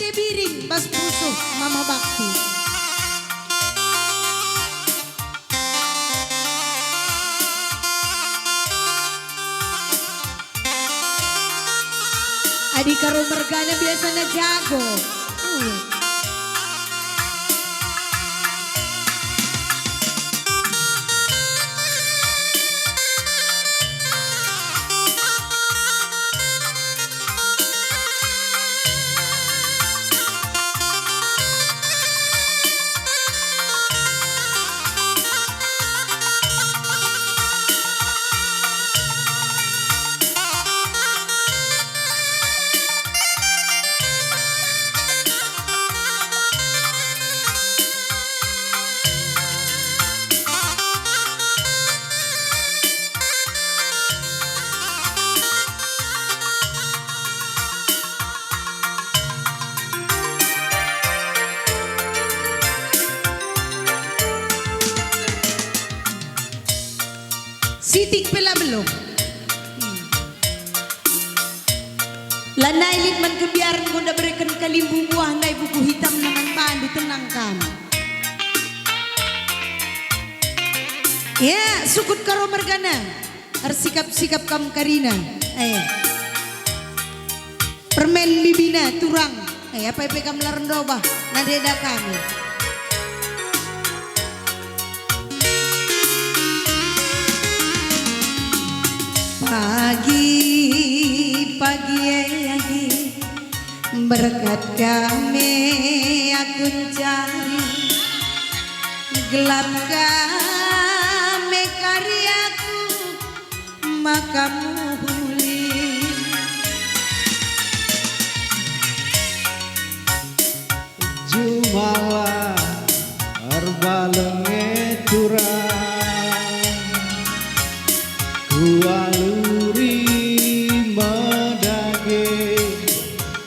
Tebiring, Bas Pusuh, Mama Bakti. Adik karo mergana biasanya jago. Sitik pela belum. Lanai litman kebiaran gunda berikan kalimbu buah nai buku hitam nangan pandu tenangkan. Ya, sukut karo mergana. Harus sikap-sikap kam karina. Permen libina turang. Apa kam larendoba nadeda kami. Pagi berkat kami aku cari gelap kami karyaku maka muli Jumala arbalenge turang kualuri medage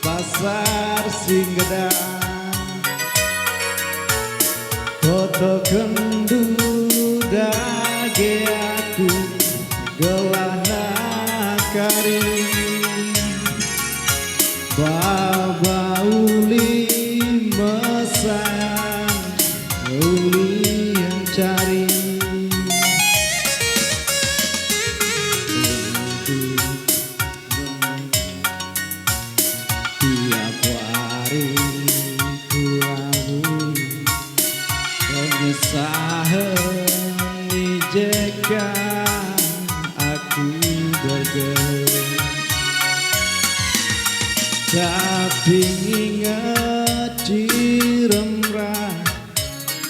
pasar singgedang foto kendu dage aku gelana kari baba uli mesan uli yang cari tiap hari kuawi penyesahan jika aku gagal tapi ingat ciremrah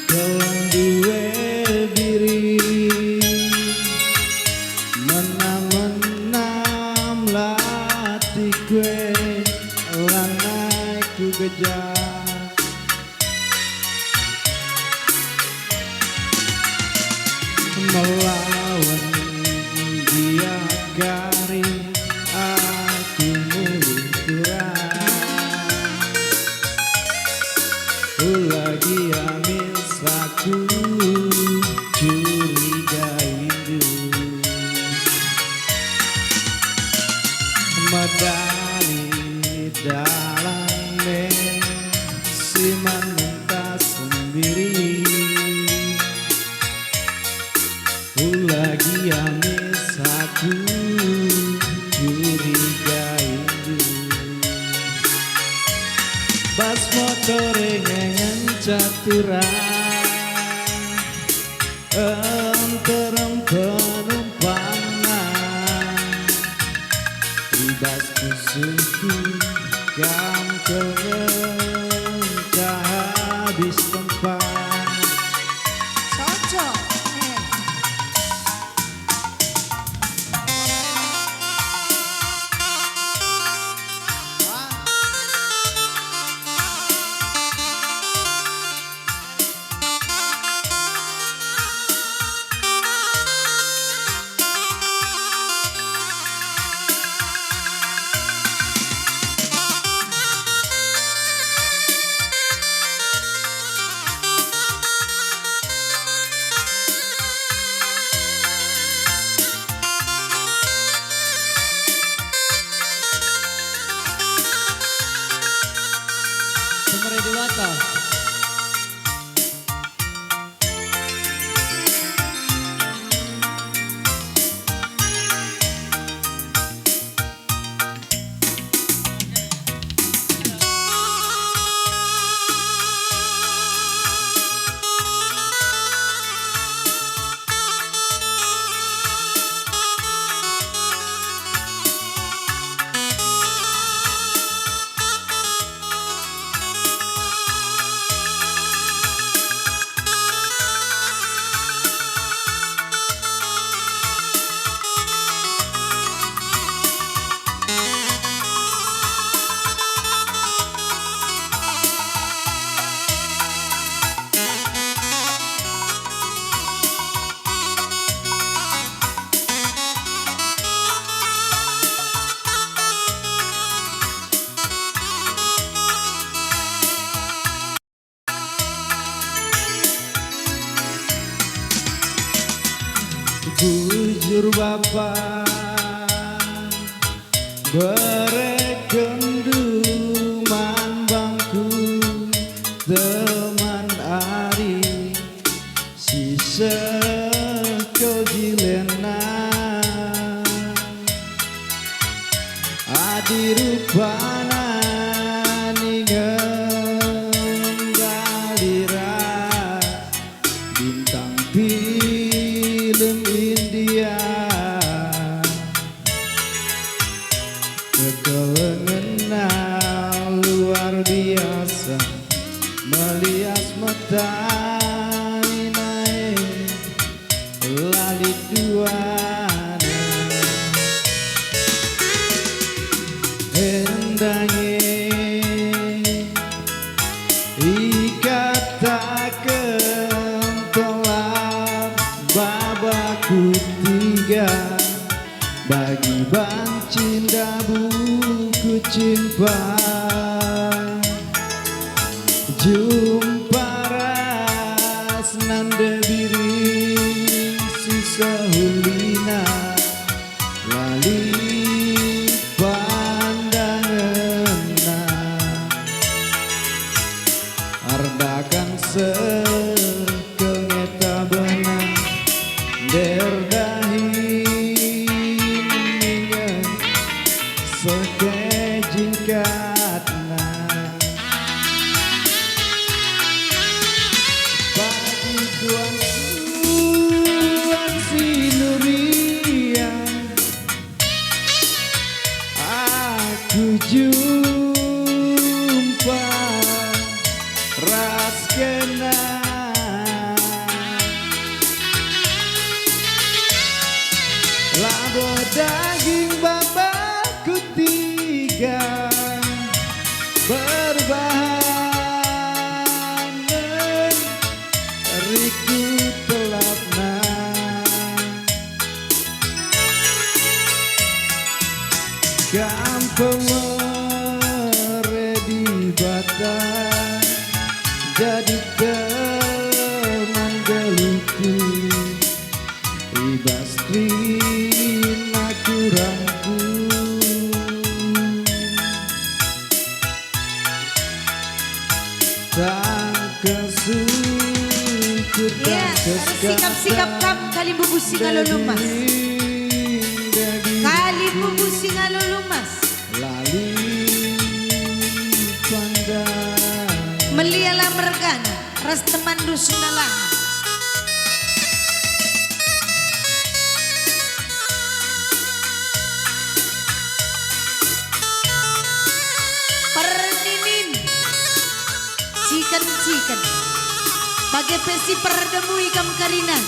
dalam dua diri menam-menam latih gue lanai ku kejar melawan dia garing aku mulai kurang lagi ambil saku curiga hidup medali dalam si manenta sendiri lagi ambil saku curiga hidup bas motor dengan caturan enterem penumpangan ribas musuhku kam kerencah habis tempat Cocok. Sumere Dewata. Bujur Bapak berekenduman bangku teman ari si sekojilena adirupana ningem galira bintang film India kekelengenal luar biasa melias mata naik lalit duana endange ikatakan tolak babaku tiga bagi bancinda buku cimpa jumpa ras nanda biri sisa hulina lali pandangan ardakan sekengeta benang derdahin sekejingkatna bagi tuan sinurian aku jumpa ras kenal labo daging babaku tiga berbahanan riku telapna gampang meredi bata jadi teman geluku ibastrin aku rangku tak kesyukur Ya, harus sikap-sikap kam kali bubusi ngalulumas. Kali bubusi ngalulumas. lali pandang Meliala mergana, ras teman dusunalang. Perninin, cikan-cikan. Bagai pesi perdemu ikam karina.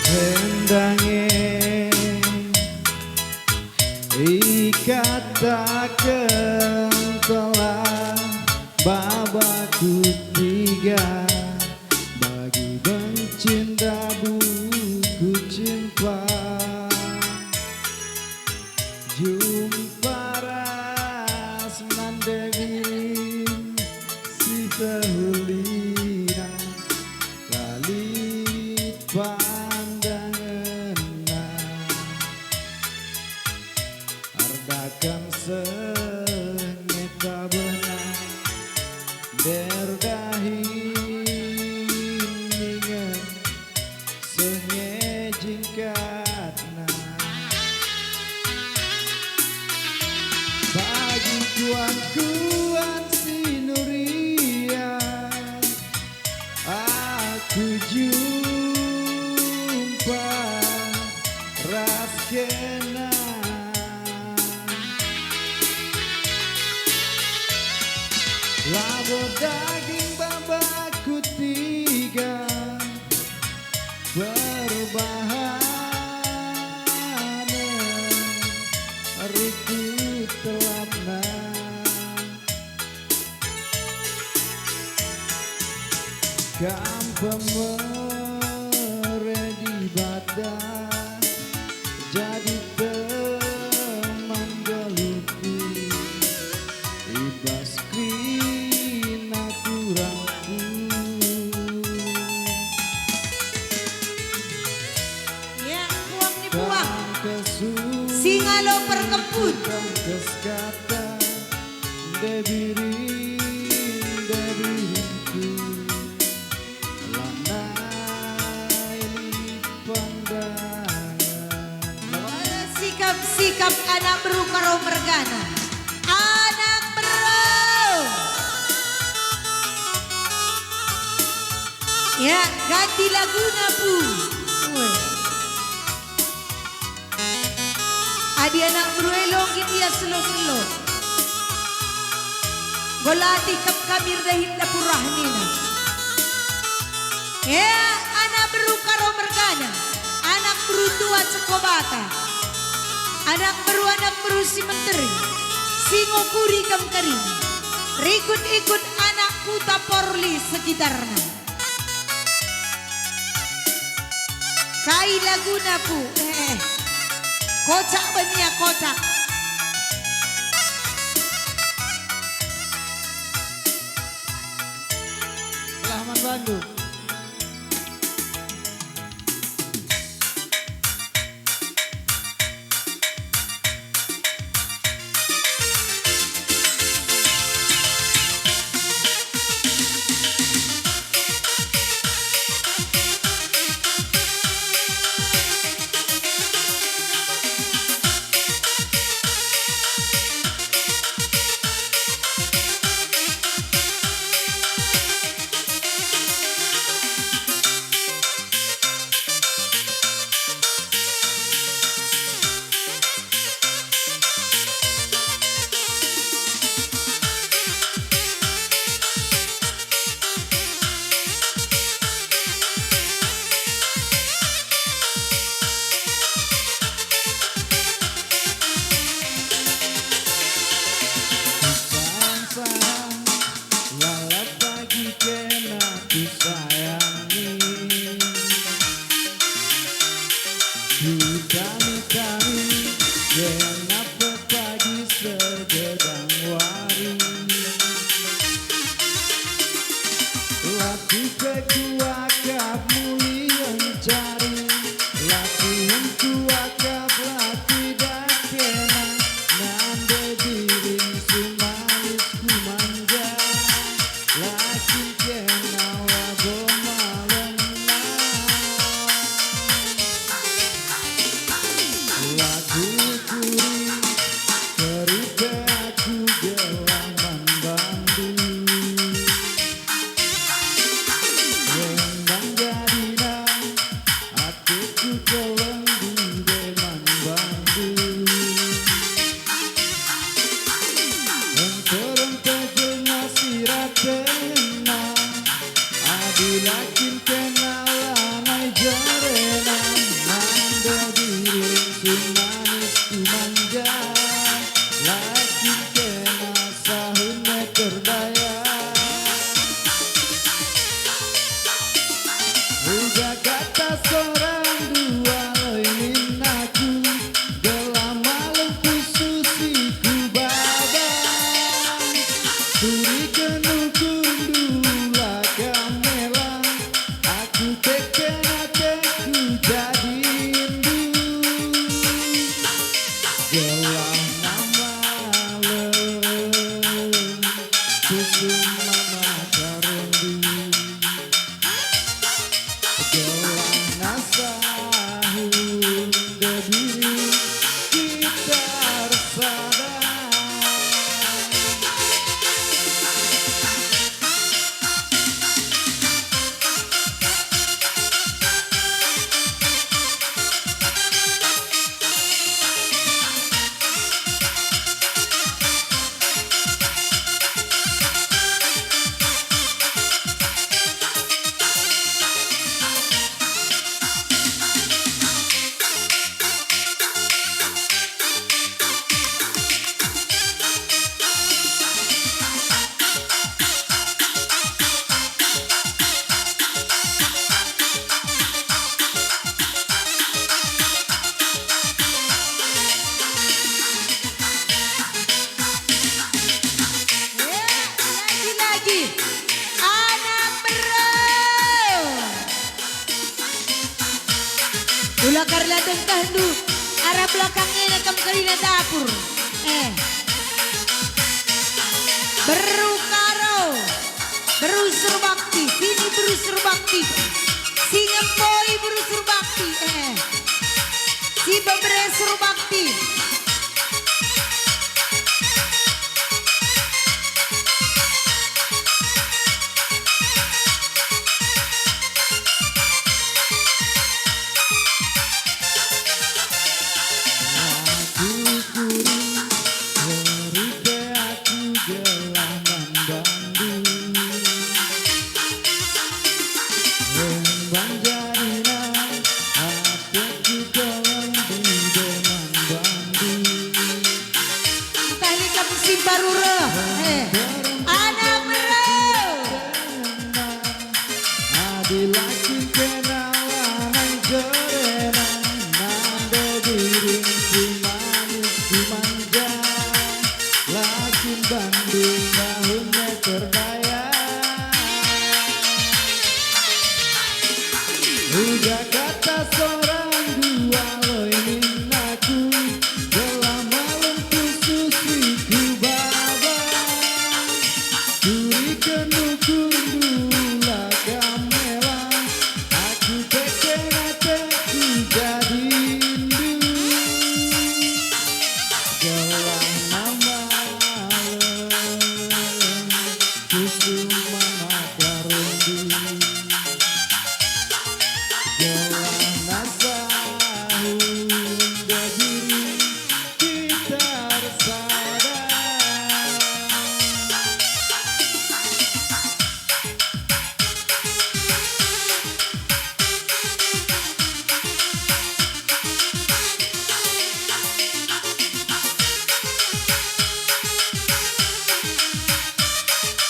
Hendange ikatakan telah babaku tiga bagi pencinta buku cinta. Jumpa ras mandewirin si tehulina lalit pandangan ardakan sengeta benang berdahiningan sengejingkatna bagi kuan si Nurian aku jumpa ras kena labo daging babaku tiga berbahana riku telapna gampang meredi badan jadi teman geluku ibas krina kurangku Ya, buang nih buang. Singa lo perkebun. keskata debirinku lanai pandangan Sikap-sikap anak beru karo mergana. Anak beru. Ya, ganti laguna pu. Adi anak beru elongin dia selo-selo. Golati kap kamir dahin dapurah nina. Ya, anak beru karo mergana. Anak beru tua sekobata. Anak beru si menteri. Singo kuri kam kering. Rikut-ikut anak kuta porli sekitarnya. Kai laguna pu. Kocak benia kocak. Rahman Bandung. Ulah karla dan kahdu arah belakangnya nakam karina dapur. Beru karo berusur bakti, sini berusur bakti. Si ngempoi berusur bakti. Si beberesur bakti. Barura, anak merau. Adilakin kenalan yang serena, nanda diri si manis si manja, lakin Bandung tahunnya terdaya. Udah kata seorang dua lo ini aku, dalam malam khusus ku baba, duri kenukur dula kamela, aku tekeng hatiku jadi indu, dalam malam khusus mana karundi.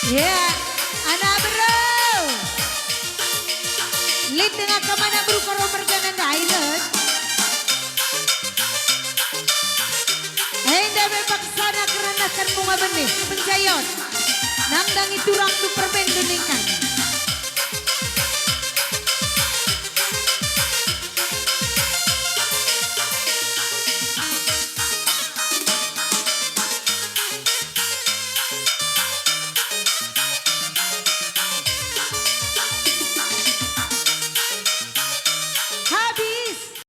Ya, anak bro. Lip tengah kemana bro karo merganan Thailand. Henda bepak sana kerana bunga benih penjayon. Nang dangi turang tu perbe.